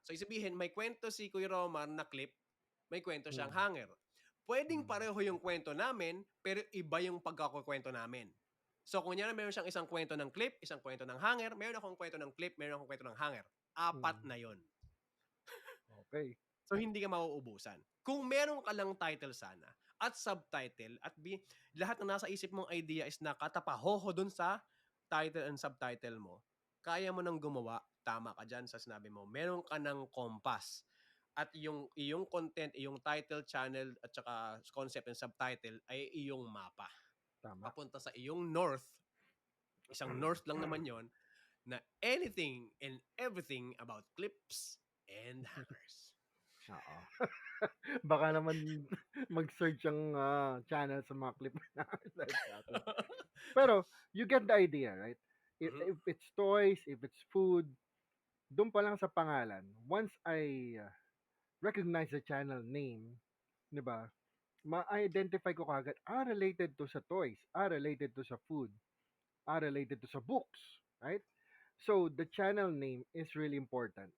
So, isabihin may kwento si Kuya Romar na clip, may kwento siyang Mm. hanger. Puwedeng Mm. pareho yung kwento namin, pero iba yung pagkakukuwento namin. So, kunyari meron siyang isang kwento ng clip, isang kwento ng hanger, meron akong kwento ng clip, meron akong kwento ng hanger. 4 Mm. na yun. Okey. So, hindi ka mauubusan. Kung meron ka lang title sana at subtitle at lahat ng nasa isip mong idea is nakatapahoho dun sa title and subtitle mo, kaya mo ng gumawa, tama ka diyan sa sinabi mo, meron ka ng compass at yung iyong content, iyong title, channel at saka concept and subtitle ay iyong mapa. Tama. Papunta sa iyong north, isang north lang naman yon na anything and everything about clips and hangers. Oo. Baka naman mag-search ang, channel sa mga clip na live sa'tin. Pero you get the idea, right? Mhm. If it's toys, if it's food, dun pa lang sa pangalan, once I recognize the channel name, 'di ba, ma-identify ko kaagad, related to sa toys, related to sa food, related to sa books, right? So the channel name is really important.